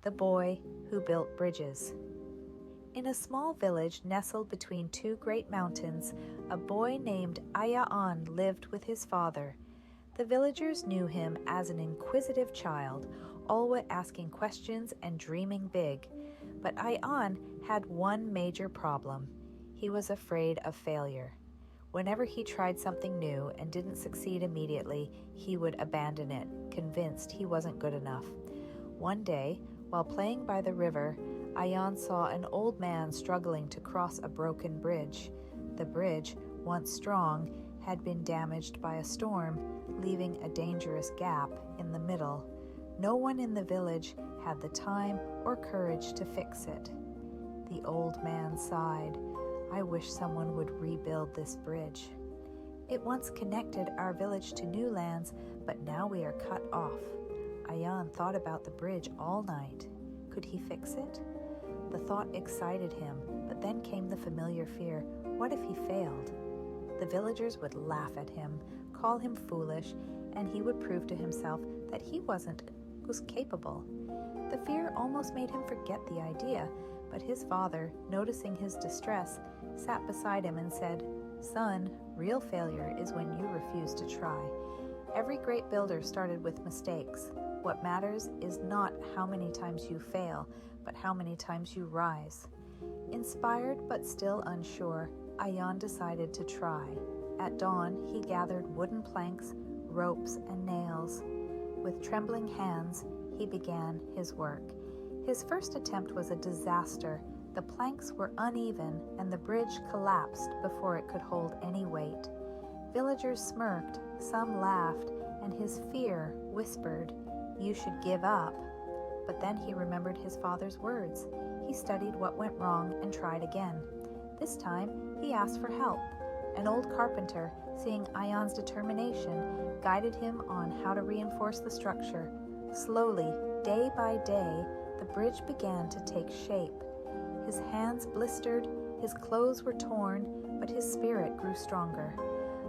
The Boy Who Built Bridges. In a small village nestled between two great mountains, a boy named Ayaan lived with his father. The villagers knew him as an inquisitive child, always asking questions and dreaming big. But Ayaan had one major problem. He was afraid of failure. Whenever he tried something new and didn't succeed immediately, he would abandon it, convinced he wasn't good enough. One day, while playing by the river, Ayaan saw an old man struggling to cross a broken bridge. The bridge, once strong, had been damaged by a storm, leaving a dangerous gap in the middle. No one in the village had the time or courage to fix it. The old man sighed. "I wish someone would rebuild this bridge. It once connected our village to new lands, but now we are cut off." Ayaan thought about the bridge all night. Could he fix it? The thought excited him, but then came the familiar fear. What if he failed? The villagers would laugh at him, call him foolish, and he would prove to himself that he was capable. The fear almost made him forget the idea, but his father, noticing his distress, sat beside him and said, "Son, real failure is when you refuse to try. Every great builder started with mistakes. What matters is not how many times you fail, but how many times you rise." Inspired but still unsure, Ayaan decided to try. At dawn, he gathered wooden planks, ropes, and nails. With trembling hands, he began his work. His first attempt was a disaster. The planks were uneven, and the bridge collapsed before it could hold any weight. Villagers smirked, some laughed, and his fear whispered, "You should give up." But then he remembered his father's words. He studied what went wrong and tried again. This time, he asked for help. An old carpenter, seeing Ayaan's determination, guided him on how to reinforce the structure. Slowly, day by day, the bridge began to take shape. His hands blistered, his clothes were torn, but his spirit grew stronger.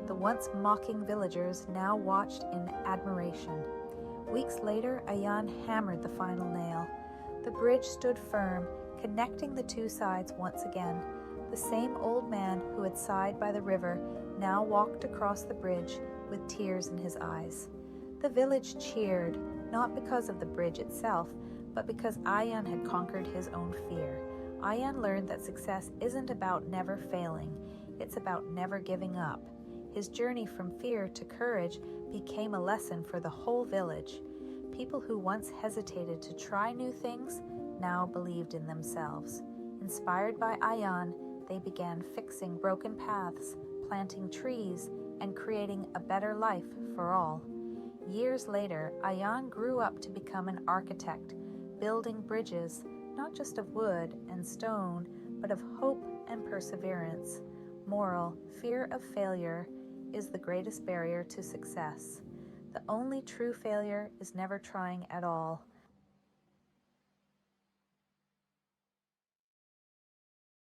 The once mocking villagers now watched in admiration. Weeks later, Ayaan hammered the final nail. The bridge stood firm, connecting the two sides once again. The same old man who had sighed by the river now walked across the bridge with tears in his eyes. The village cheered, not because of the bridge itself, but because Ayaan had conquered his own fear. Ayaan learned that success isn't about never failing, it's about never giving up. His journey from fear to courage became a lesson for the whole village. People who once hesitated to try new things now believed in themselves. Inspired by Ayaan, they began fixing broken paths, planting trees, and creating a better life for all. Years later, Ayaan grew up to become an architect, building bridges, not just of wood and stone, but of hope and perseverance. Moral: fear of failure is the greatest barrier to success. The only true failure is never trying at all.